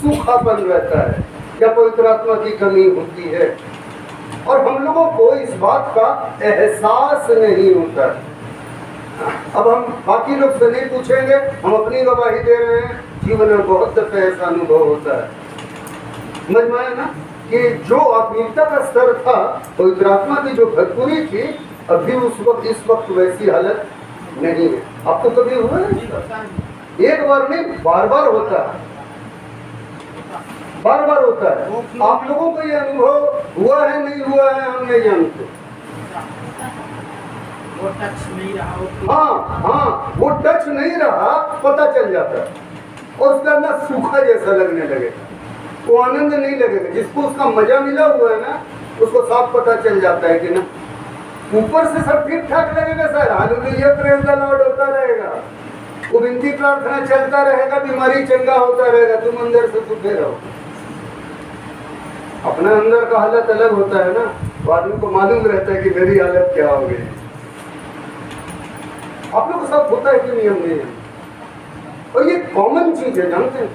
सूखापन रहता है या पवित्र आत्मा की कमी होती है, और हम लोगों को इस बात का एहसास नहीं होता। अब हम बाकी लोग से नहीं पूछेंगे, हम अपनी गवाही दे रहे हैं, जीवन में बहुत दफे ऐसा अनुभव होता है। समझ में आया ना कि जो आत्मीयता का स्तर था, पवित्र आत्मा की जो भरपूरी थी, अभी उस वक्त इस वक्त वैसी हालत नहीं है। आपको कभी हुआ है? एक बार नहीं, बार बार होता है, बार बार होता है। आप लोगों को ये अनुभव हुआ है नहीं हुआ है हम नहीं जानते। वो टच नहीं रहा, हाँ, वो टच नहीं रहा, पता चल जाता है, और उसका अंदर सूखा जैसा लगने लगेगा, वो आनंद नहीं लगेगा। जिसको उसका मजा मिला हुआ है ना, उसको साफ पता चल जाता है कि ना ऊपर से सब ठीक ठाक लगेगा sir, hallelujah praise the Lord होता रहेगा, वो विनती प्रार्थना चलता रहेगा, बीमारी चंगा होता रहेगा, तुम अंदर से सूखे रहो। अपना अंदर का हालत अलग होता है ना, तो आदमी को मालूम रहता है कि मेरी हालत क्या हो गई। आप लोग को सब होता है कि नियम नहीं है, और ये कॉमन चीज है, जानते हैं।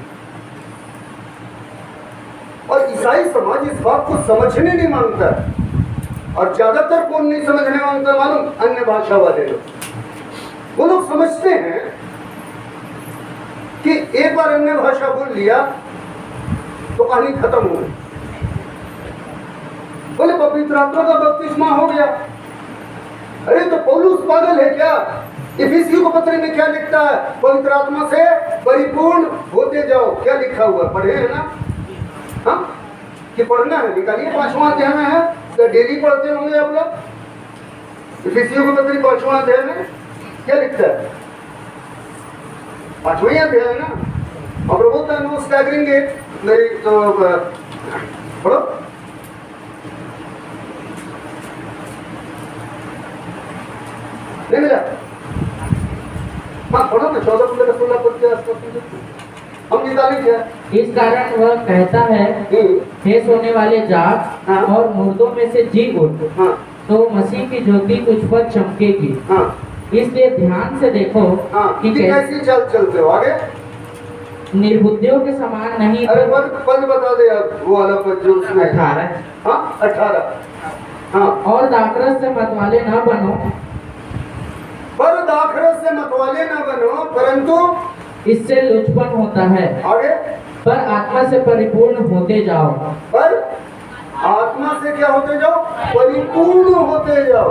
और ईसाई समाज इस बात को समझने नहीं मांगता है, और ज्यादातर कौन नहीं समझने मांगता मालूम? अन्य भाषा वाले लोग। वो लोग समझते हैं कि एक बार अन्य भाषा बोल लिया तो कहानी खत्म हो गई। बोले पवित्र आत्मा का बपतिस्मा हो गया। अरे तो पौलुस पागल है क्या? इफिसियों को पत्र में क्या लिखता है? पवित्र आत्मा से परिपूर्ण होते जाओ। क्या लिखा हुआ पढ़े है ना? हाँ, कि पढ़ना है, निकालिए, 5वां अध्याय में है, तो डेली पढ़ते होंगे आप लोग। इफिसियों को पत्र 5वां अध्याय में क्या लिखता है? 5वां अध्याय है ना। और बोलता है नो स्टैगरिंग इट, मेरी तो पढ़ो। नहीं मिला? हाँ पढ़ो ना, 14-15-16 पद के आसपास हम निकालेंगे। इस कारण वह कहता है, हे सोने वाले जाग, हाँ। और मुर्दों में से जी उठ, हाँ, तो मसीह की ज्योति तुझ पर चमकेगी। हाँ, इसलिए ध्यान से देखो हाँ, कि कैसी चलते हो आगे। निर्बुद्धियों के समान नहीं। अरे पद बता दे अब, वो वाला पद जो उसमें 18। हाँ 18। हाँ, और दाखरस से मतवाले न बनो, पर दाखरस से मतवाले न बनो, परंतु इससे लुचपन होता है। आगे, पर आत्मा से परिपूर्ण होते जाओ। पर आत्मा से क्या होते जाओ? परिपूर्ण होते जाओ।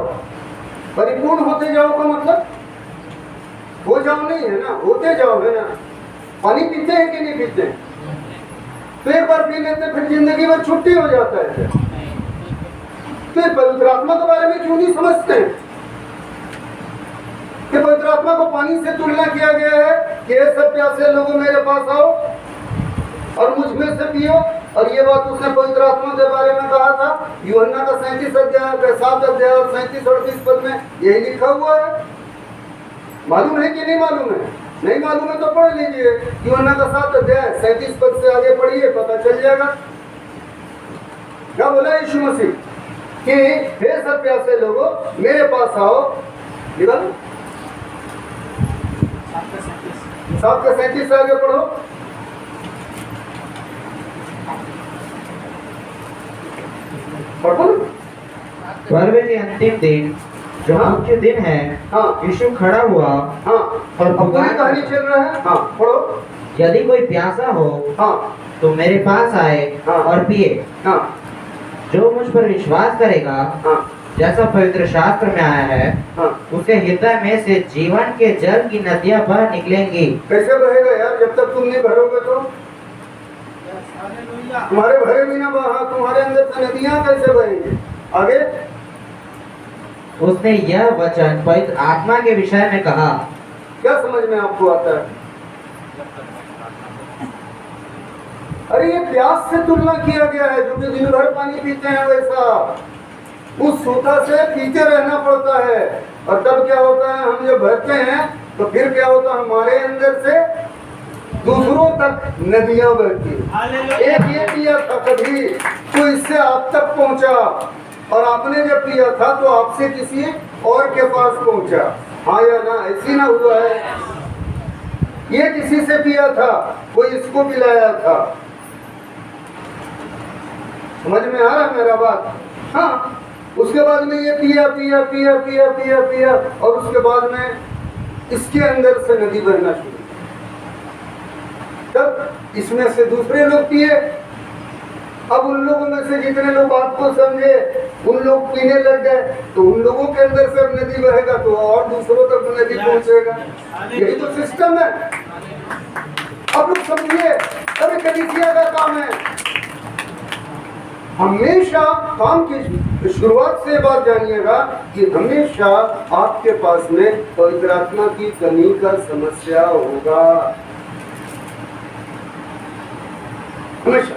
परिपूर्ण होते जाओ का मतलब हो जाओ नहीं है ना, होते जाओ है ना। पानी पीते हैं कि नहीं पीते? तो एक बार पी लेते फिर जिंदगी भर छुट्टी हो जाता है। फिर पवित्र आत्मा के बारे में क्यों नहीं समझते हैं कि पवित्र आत्मा को पानी से तुलना किया गया है कि ये सब प्यासे लोगों मेरे पास आओ और मुझ में से पियो। और ये बात उसने पवित्र आत्मा के बारे में कहा था, यूहन्ना का 37 अध्याय 7 अध्याय और 37 और 38 पद में यही लिखा हुआ है। मालूम है कि नहीं मालूम है? नहीं मालूम है तो पढ़ लीजिए, यूहन्ना का 7 अध्याय 37 पद से आगे पढ़िए, पता चल जाएगा। क्या बोला यीशु मसीह कि हे सब प्यासे लोगों मेरे पास आओ। 7 का 37 से आगे पढ़ो। पर्व के अंतिम दिन जो हाँ। मुख्य दिन है, हाँ, यीशु खड़ा हुआ हाँ, और अब पूरी कहानी चल रहा है। हाँ पढ़ो। यदि कोई प्यासा हो हाँ, तो मेरे पास आए हाँ। और पिए। हाँ, जो मुझ पर विश्वास करेगा, हाँ, जैसा पवित्र शास्त्र में आया है, हाँ। उसके हृदय में से जीवन के जल की नदियां बह निकलेंगी। कैसे बहेगा यार? जब तक तुम नहीं भरोगे तो तुम्हारे भरे बिना बहा, तुम्हारे अंदर से नदियां कैसे बहेंगी? आगे उसने यह वचन पवित्र आत्मा के विषय में कहा। क्या समझ में आपको आता है? अरे ये प्यास से तुलना किया गया है, जो कि दिन भर पानी पीते हैं वैसा उस सूता से पीते रहना पड़ता है। और तब क्या होता है, हम जब भरते हैं तो फिर क्या होता है, हमारे अंदर से दूसरों तक नदियां बहती हैं। एक ये पिया था कभी तो इससे आप तक पहुंचा, और आपने जब पिया था तो आपसे किसी और के पास पहुंचा। हाँ या ना? ऐसी ना हुआ है? ये किसी से पिया था, कोई इसको पिलाया था, समझ में आ रहा है मेरा बात? हाँ, उसके बाद में ये पिया पिया पिया पिया पिया पिया और उसके बाद में इसके अंदर से नदी बहना शुरू। तब इसमें से दूसरे लोग पिए। अब उन लोगों में से जितने लोग बात को समझे उन लोग पीने लग गए, तो उन लोगों के अंदर से नदी बहेगा तो और दूसरों तक नदी पहुंचेगा। यही तो सिस्टम है। अब लोग समझिए, अरे कलीसिया का काम है हमेशा काम की शुरुआत से बात जानिएगा कि हमेशा आपके पास में पवित्र आत्मा की कमी का समस्या होगा, हमेशा।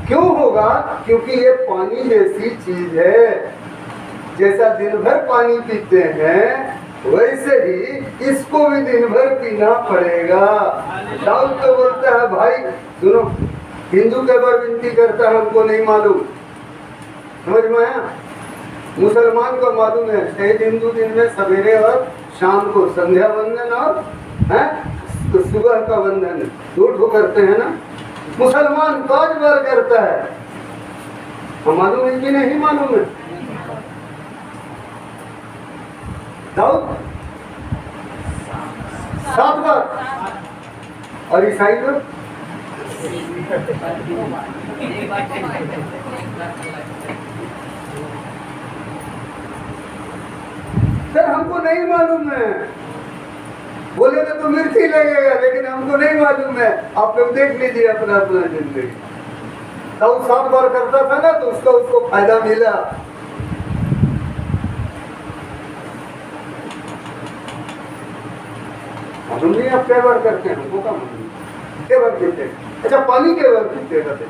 क्यों होगा? क्योंकि ये पानी जैसी चीज है। जैसा दिन भर पानी पीते हैं वैसे ही इसको भी दिन भर पीना पड़ेगा। दाऊद तो बोलता है, भाई सुनो, हिंदू के बार विनती करता है, हमको नहीं मालूम। समझ में आया? मुसलमान को मालूम है, शायद हिंदू दिन में सवेरे और शाम को संध्या वंदन और तो सुबह का वंदन 2 ठो करते हैं ना। मुसलमान 5 बार करता है। हम मालूम है कि नहीं मालूम है? दाऊद 7 बार। और ईसाई लोग सर हमको नहीं मालूम है, बोले तो मिर्ची लगेगा, लेकिन हमको नहीं मालूम है। आप लोग देख लीजिए अपना अपना जिंदगी। तो 7 बार करता था ना, तो उसको फायदा मिला। मालूम नहीं आप क्या बार करते हैं? हमको क्या मालूम क्या बार पीते? अच्छा, पानी के बार पीते रहते?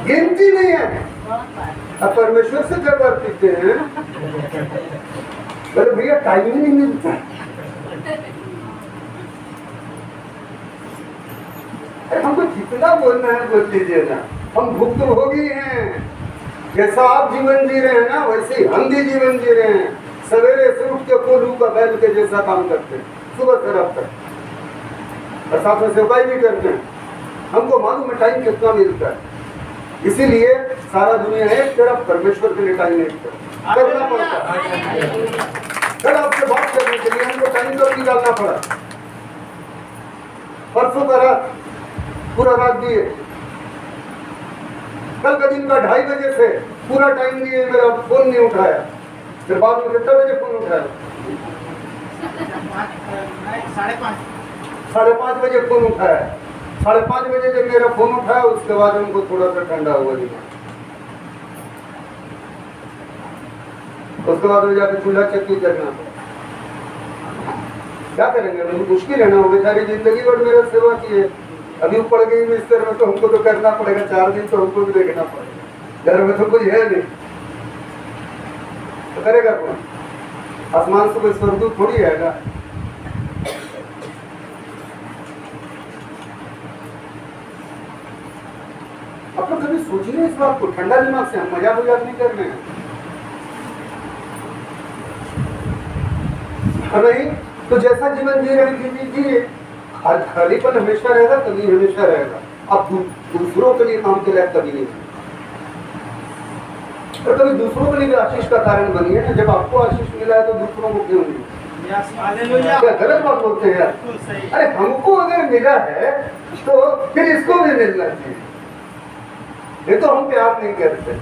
गिनती नहीं है। अब परमेश्वर से क्या बार पीते हैं? बोले भैया टाइम ही नहीं मिलता। अरे हमको जितना बोलना है बोल लीजिए ना, हम भुक्तभोगी हैं। जैसा आप जीवन जी रहे हैं ना, वैसे ही हम भी जीवन जी रहे हैं। सवेरे से उठ के कोल्हू का बैल के जैसा काम करते हैं, सुबह से रात तक, और साथ में सेवकाई भी करते हैं। हमको मालूम है टाइम कितना मिलता है, इसीलिए सारा दुनिया एक तरफ, परमेश्वर के लिए टाइम एक तरफ करना पड़ता है। कल आपसे बात करने के लिए हमको टाइम तो निकालना पड़ा। परसों का रात पूरा रात दिए, कल का दिन का 2:30 बजे से पूरा टाइम दिए, मेरा फोन नहीं उठाया। फिर बाद में कितने बजे फोन उठाया? 5:30 बजे फोन उठाया। 5:30 बजे जब मेरा फोन उठाया, उसके बाद हमको थोड़ा सा ठंडा हुआ दिमाग। उसके बाद में जाकर चूल्हा चक्की करना पड़ा। क्या करेंगे? मुश्किल है ना, वो बेचारी जिंदगी भर मेरा सेवा की है। अभी पड़ गई बिस्तर में, तो हमको तो करना पड़ेगा। 4 दिन तो हमको भी देखना पड़ेगा। घर में तो कुछ है नहीं, तो करेगा कौन? आसमान से कोई स्वर्गदूत थोड़ी आएगा। आप लोग कभी सोचिए इस बात को, ठंडा दिमाग से। हम मजाक नहीं कर रहे हैं। नहीं तो जैसा जीवन जी रहे जीजिए। खालीपन हमेशा रहेगा, कभी हमेशा रहेगा। आप दूसरों के लिए काम के लायक कभी नहीं, और कभी दूसरों के लिए भी आशीष का कारण बनिए ना। जब आपको आशीष मिला है तो दूसरों को क्यों नहीं? क्या गलत बात बोलते हैं यार? अरे हमको अगर मिला है तो फिर इसको भी मिलना चाहिए। ये तो हम प्यार नहीं करते,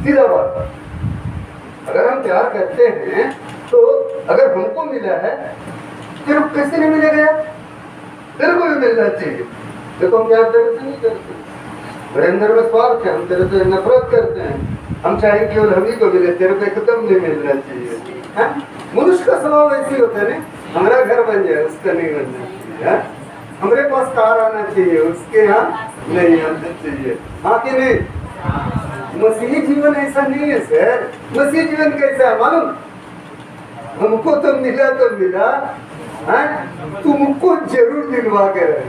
सीधा बात। अगर हम प्यार करते हैं तो अगर हमको मिला है फिर कैसे नहीं मिलेगा? तेरे को भी मिलना चाहिए। देखो हम प्यार तेरे से नहीं करते, मेरे अंदर में स्वार्थ है। हम तेरे से नफरत करते हैं। हम चाहे केवल हम ही को मिले, तेरे को एकदम नहीं मिलना चाहिए। मनुष्य का स्वभाव ऐसी होता है ना, हमारा घर बन जाए उसका नहीं बनना चाहिए। हमारे पास कार आना चाहिए, उसके यहाँ नहीं आना चाहिए। हाँ कि नहीं? मसीही जीवन ऐसा नहीं है सर। मसीही जीवन कैसा है मालूम? हमको तो मिला, तुमको जरूर दिलवा के रहे।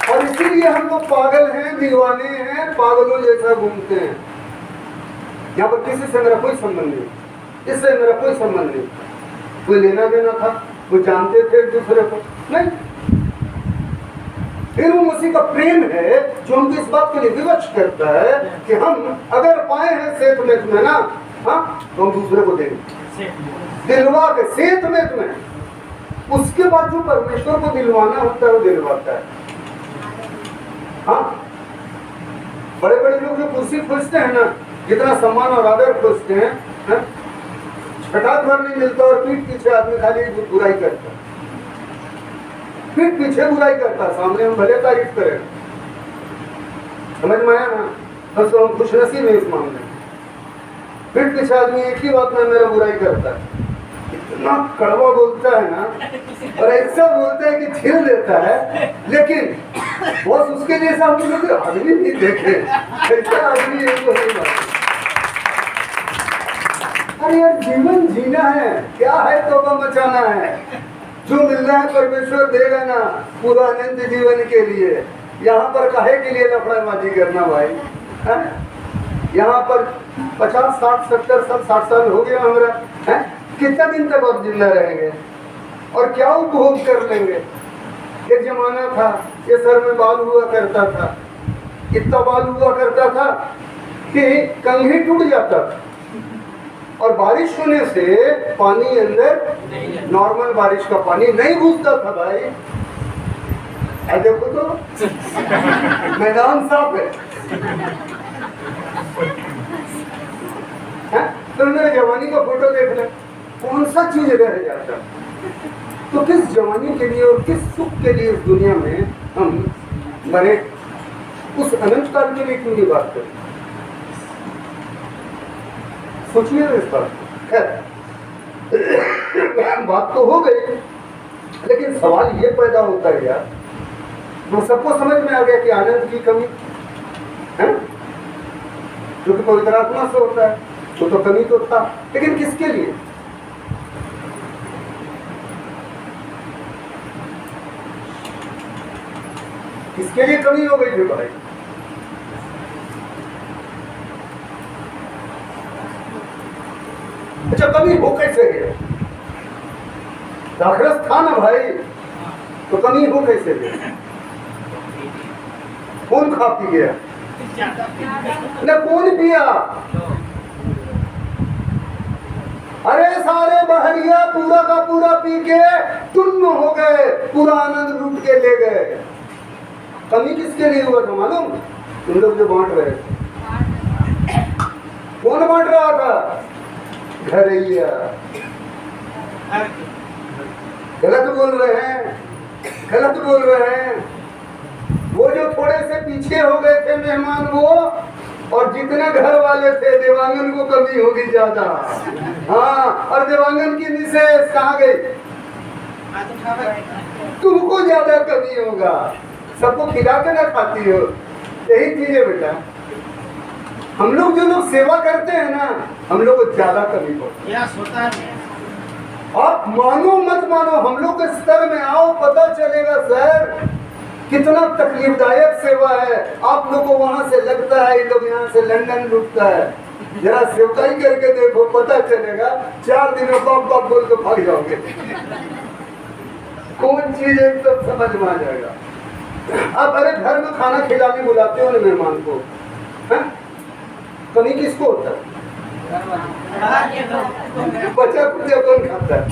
और इसीलिए हम लोग पागल हैं, दीवाने हैं, पागलों जैसा घूमते हैं। यहाँ पर किसी से मेरा कोई संबंध नहीं, इससे मेरा कोई संबंध नहीं। कोई लेना देना था, कोई जानते थे एक दूसरे को नहीं। फिर वो मसीह का प्रेम है जो हमको इस बात के लिए विवश करता है कि हम अगर पाए हैं सेत में ना, हाँ, तो हम दूसरे को देंगे दिलवा के सेत में। उसके बाद जो परमेश्वर को दिलवाना होता है वो दिलवाता है। हाँ, बड़े बड़े लोग जो कुर्सी खोजते हैं ना, जितना सम्मान और आदर खोजते हैं, छठाक भर नहीं मिलता और पीठ पीछे आदमी खाली बुराई करता है, पीठ पीछे बुराई करता, सामने हम भले तारीफ करें। समझ में आया ना? बस तो हम खुश नसीब है इस मामले में। पीठ पीछे आदमी एक ही बात में मेरा बुराई करता है, इतना कड़वा बोलता है ना, और ऐसा बोलता है कि छिल देता है, लेकिन बस उसके जैसा हम लोग आदमी नहीं देखे, ऐसा आदमी एक नहीं बात। अरे यार, जीवन जीना है, क्या है तौबा मचाना है, जो मिलना है परमेश्वर देगा ना पूरा अनंत जीवन के लिए। यहाँ पर काहे के लिए लफड़ाबाजी करना भाई? यहाँ पर 50, 60, 70, 60 साल हो गया हमारा है, कितना दिन तक आप जिंदा रहेंगे और क्या उपभोग कर लेंगे? एक जमाना था ये सर में बाल हुआ करता था, इतना बाल हुआ करता था कि कंघी टूट जाता था, और बारिश होने से पानी अंदर, नॉर्मल बारिश का पानी नहीं घुसता था भाई। देखो तो मैदान साफ है। तो मेरे जवानी का फोटो देख ले, कौन सा चीज रह जाता। तो किस जवानी के लिए और किस सुख के लिए इस दुनिया में हम मरे, उस अनंत काल के लिए क्यों नहीं बात करें? सोचिए इस बात। बात तो हो गई, लेकिन सवाल ये पैदा होता है यार, तो सबको समझ में आ गया कि आनंद की कमी है जो कि पवित्र आत्मा से होता है, तो कमी तो था, लेकिन किसके लिए? किसके लिए कमी हो गई थी भाई? अच्छा, कमी हो कैसे गया? दाखरस था ना भाई, तो कमी हो कैसे गया? कौन खा पी गया? न कौन पिया? अरे सारे बहरिया पूरा का पूरा पी के टुन्न हो गए, पूरा आनंद लूट के ले गए। कमी किसके लिए हुआ था मालूम? तुम लोग जो बांट रहे थे। कौन बांट रहा था? घरैया। गलत बोल रहे हैं, गलत बोल रहे हैं। वो जो थोड़े से पीछे हो गए थे मेहमान, वो और जितने घर वाले थे, देवांगन को कमी होगी ज्यादा। हाँ, और देवांगन की मिसेस कहाँ गई? तुमको ज्यादा कमी होगा, सबको खिला के ना खाती हो। यही चीज है बेटा, हम लोग जो लोग सेवा करते हैं ना, हम लोग को ज्यादा कमी होता है। आप मानो मत मानो, हम लोग के स्तर में आओ, पता चलेगा सर कितना तकलीफदायक सेवा है। आप लोग को वहां से लगता है ये लोग यहाँ से लंदन लुटता है, जरा सेवकाई करके देखो, पता चलेगा 4 दिनों बाप बाप बोल के भाग जाओगे। कौन चीज है सब समझ में आ जाएगा। आप अरे घर में खाना खिलाने बुलाते हो ना मेहमान को, है? कमी किसको होता है? बच्चा कुछ कौन खाता है?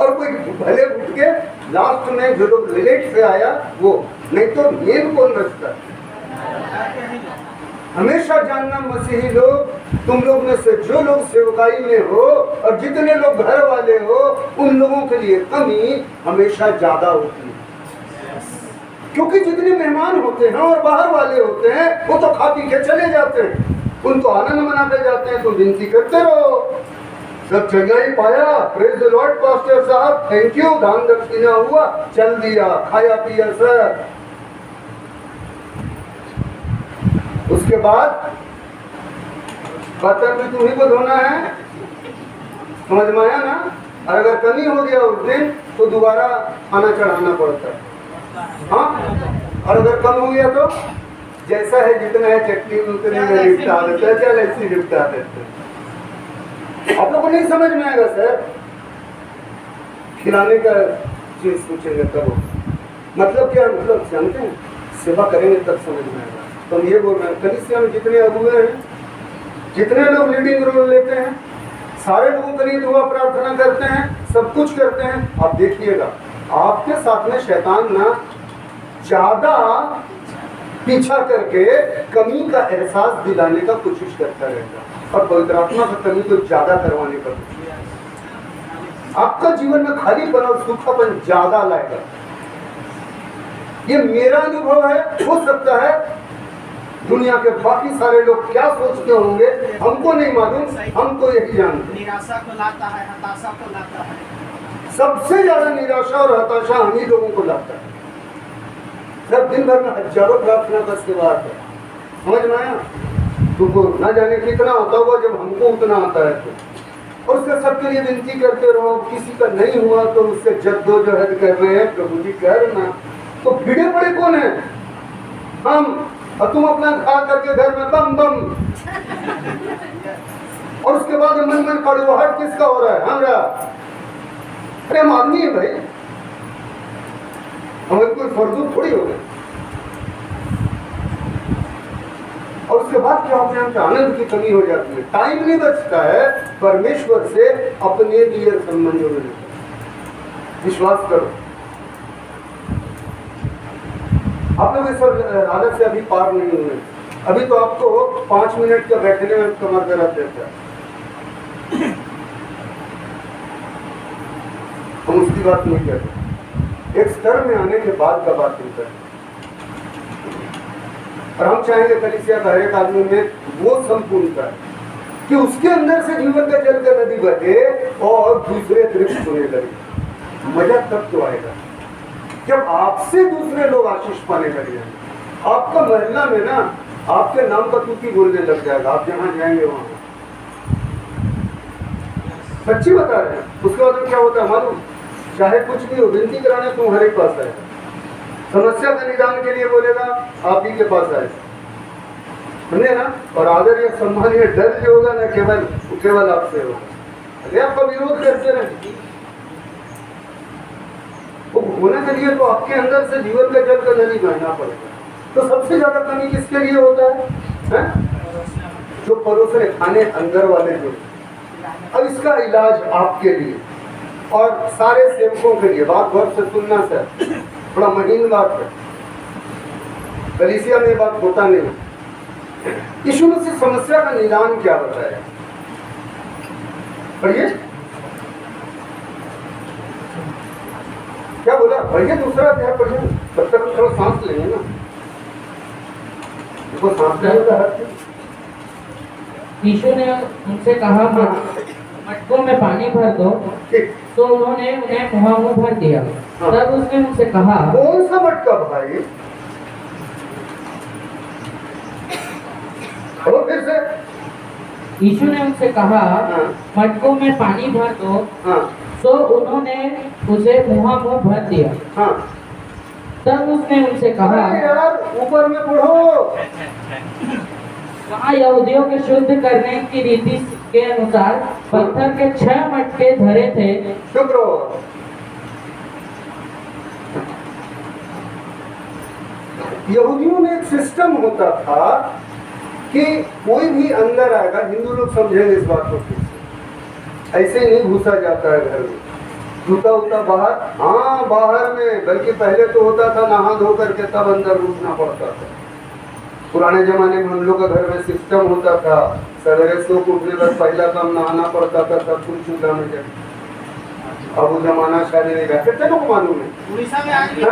और कोई भले उठ के लास्ट में जो लोग रिलेट से आया वो, नहीं तो मेन कौन बचता है? हमेशा जानना मसीही लोग, तुम लोग में से जो लोग सेवकाई में हो और जितने लोग घर वाले हो, उन लोगों के लिए कमी हमेशा ज्यादा होती है। क्योंकि जितने मेहमान होते हैं और बाहर वाले होते हैं, वो तो खा पी के चले जाते हैं, उनको आनंद मनाते जाते हैं। तो विनती करते रहो, सब जगह ही पाया, प्रेज द लॉर्ड पास्टर साहब, थैंक यू, दान दक्षिणा हुआ, चल दिया, खाया पिया सर। उसके बाद बर्तन भी तुम्ही को धोना है, समझ में आया ना? और अगर कमी हो गया उस दिन तो दोबारा खाना चढ़ाना पड़ता है। हाँ, और अगर कम हो गया तो जैसा है जितना है चटनी उतने में निपटा देता है, चल ऐसी निपटा देते हैं। आप लोग को नहीं समझ में आएगा सर, खिलाने का चीज सोचेंगे तब मतलब क्या मतलब जानते हैं? सेवा करेंगे तब समझ में आएगा। तो हम ये बोल रहे हैं कलीसिया में जितने अगुए हैं, जितने लोग लीडिंग रोल लेते हैं, सारे लोगों के लिए दुआ प्रार्थना करते हैं, सब कुछ करते हैं। आप देखिएगा आपके साथ में शैतान ना ज्यादा पीछा करके कमी का एहसास दिलाने का कोशिश करता रहता है और पवित्र आत्मा का कमी को ज्यादा करवाने का कोशिश। आपका जीवन में खालीपन और सूखापन ज्यादा लाएगा। ये मेरा अनुभव है, हो सकता है दुनिया के बाकी सारे लोग क्या सोचते होंगे हमको नहीं मालूम, हम तो यही जानते हैं। निराशा को लाता है, हताशा को लाता है। सबसे ज्यादा निराशा और हताशा हम ही लोगों को लाता है। सब दिन भर में हजारों प्रार्थना का सेवा है, समझ में आया? तुमको ना जाने कितना होता होगा जब हमको उतना आता है तो। और उसके सबके लिए विनती करते रहो, किसी का नहीं हुआ तो उससे जद्दोजहद कर रहे हैं, प्रभु जी करना। तो भिड़े पड़े कौन है? हम। और तुम अपना खा करके घर में बम बम और उसके बाद मन मन कड़वाहट किसका हो रहा है? हमारा। अरे हम आदमी है भाई, हमें कोई फर्जू थोड़ी हो गए। और उसके बाद क्या होता है? आनंद की कमी हो जाती है, टाइम नहीं बचता है परमेश्वर से अपने लिए संबंध जोड़ने का। विश्वास करो, आप लोग इस हालत से अभी पार नहीं हुए। अभी तो आपको 5 मिनट का बैठने में कमर दर्द देता है। हम उसकी बात नहीं करते, एक स्तर में आने के बाद का बात नहीं करते। और हम चाहेंगे कलीसिया का हर एक आदमी में वो संपूर्णता है कि उसके अंदर से जीवन का जल का नदी बहे और दूसरे तृप्त होने लगे। मजा तब तो आएगा जब आपसे दूसरे लोग आशीष पाने लगे। आपका मोहल्ला में ना आपके नाम का तूती बोलने लग जाएगा, आप जहां जाएंगे वहां। सच्ची बता रहे हैं। उसके बाद क्या होता है मालूम? चाहे कुछ भी हो, विनती कराने तुम्हारे पास आएगा, समस्या का निदान के लिए बोलेगा आप ही के पास आएगा, समझे ना? और आदर या सम्मान या डर जो होगा ना केवल आपसे होगा। अरे आपका विरोध करते रहे, वो होने के लिए तो आपके अंदर से जीवन का जल का नदी बहना पड़ेगा। तो सबसे ज्यादा कमी किसके लिए होता है? जो परोसने खाने अंदर वाले जो। अब इसका इलाज आपके लिए और सारे सेवकों के लिए, बात गौर से सुनना सर, बड़ा महीन बात है, कलीसिया में बात होता नहीं। यीशु मसीह समस्या का निदान क्या बताया? पढ़िए क्या बोला? पढ़िए दूसरा अध्याय पढ़िए, तब तक थोड़ा सांस लेंगे ना, देखो सांस लेने का हक। यीशु ने उनसे कहा मटकों में पानी भर दो, तो उन्होंने उन्हें मुंह भर दिया। तब उसने उनसे कहा, कौन सा मटका भाई? और फिर से यीशु ने उनसे कहा मटकों में पानी भर दो, तो उन्होंने उसे मुंह भर दिया। तब उसने उनसे कहा, यार ऊपर में पढ़ो, वहाँ यहूदियों के शुद्ध करने की रीति के अनुसार पत्थर के 6 मटके धरे थे। शुक्र। यहूदियों में एक सिस्टम होता था कि कोई भी अंदर आएगा, हिंदू लोग समझेंगे इस बात को, ऐसे ही नहीं घुसा जाता है घर में, जूता उता बाहर, हाँ बाहर में, बल्कि पहले तो होता था नहा धो करके तब अंदर घुसना पड़ता था। पुराने जमाने में हम लोग का घर में सिस्टम होता था, सवेरे सो उठने पर पहला काम नहाना पड़ता था, तब कुछ चूल्हा में जाए। अब वो जमाना शायद नहीं रहा, कितने लोग मालूम है? उड़ीसा में आज भी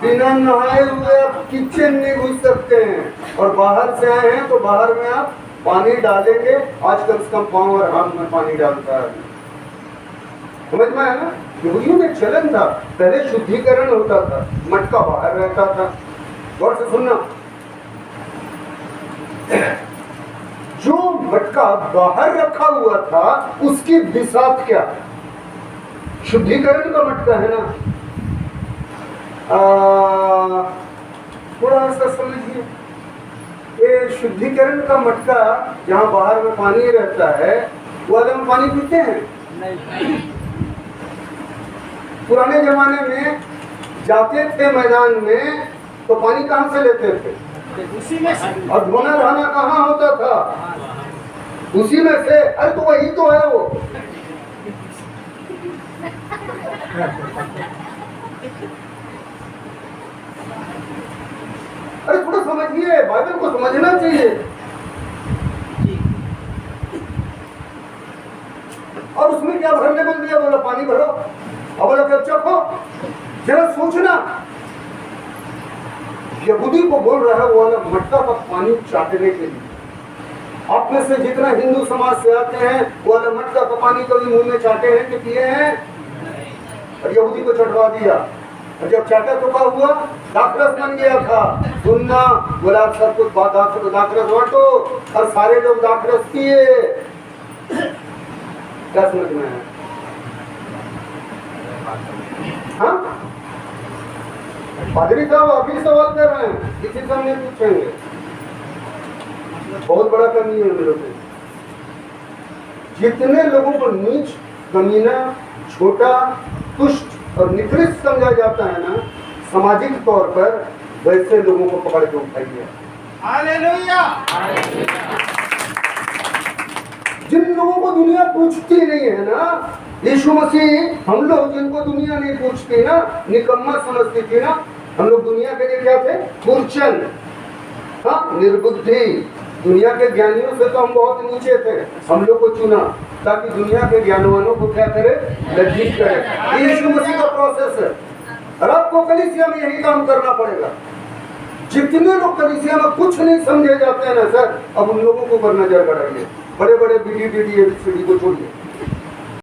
बिना नहाए हुए आप किचन नहीं घुस सकते हैं, और बाहर से आए हैं तो बाहर में आप पानी डालेंगे, आज कम से कम पाँव और हाथ में पानी डालता है, समझ में है ना? यहूदियों में चलन था, पहले शुद्धिकरण होता था, मटका बाहर रहता था। गौर से सुनना, जो मटका बाहर रखा हुआ था उसकी बिसात क्या? शुद्धिकरण का मटका है ना, थोड़ा सा समझिए, ये शुद्धिकरण का मटका जहाँ बाहर में पानी रहता है, वो वाले हम पानी पीते हैं? पुराने जमाने में जाते थे मैदान में तो पानी कहाँ से लेते थे? उसी में से और धोना धाना कहाँ होता था? उसी में से। अरे तो वही तो है वो। अरे थोड़ा समझिए, बाइबल को समझना चाहिए। और उसमें क्या भरने बोल दिया? बोला पानी भरो। अब बोला क्या चखो। जरा सोचना, यहूदी को बोल रहा है वो वाला मटका का पानी चाटने के लिए। आप में से जितना हिंदू समाज से आते हैं वो वाला मटका का पानी कभी मुंह में चाटे हैं कि पिए हैं? और यहूदी को चटवा दिया। और जब चाटा तो क्या हुआ? दाखरस बन गया था। सुनना, बोला सब कुछ दाखरस बांटो, और सारे लोग दाखरस पिए। क्या समझ में है? हाँ, पादरी साहब आप ही सवाल कर रहे हैं, किसी से हम नहीं पूछेंगे। बहुत बड़ा कमी है मेरे को। जितने लोगों को नीच, कमीना, छोटा, तुष्ट और निकृष्ट समझा जाता है ना सामाजिक तौर पर, वैसे लोगों को पकड़ के उठाइए। हालेलुया। जिन लोगों को दुनिया पूछती नहीं है ना, यीशु मसीह, हम लोग जिनको दुनिया नहीं पूछती ना, निकम्मा समझती थी ना, हम लोग दुनिया के लिए क्या थे? मूर्छन, हाँ, निर्बुद्धि। दुनिया के ज्ञानियों से तो हम बहुत नीचे थे। हम लोग को चुना ताकि दुनिया के ज्ञानवानों को क्या करे? लज्जित करे। यीशु मसीह का प्रोसेस है। और आपको कलीसिया में यही काम करना पड़ेगा। जितने लोग कलीसिया में कुछ नहीं समझे जाते हैं ना सर, अब उन लोगों को पर नजर बढ़ाइए। बड़े बड़े बीडी एबीसीडी को छोड़िए।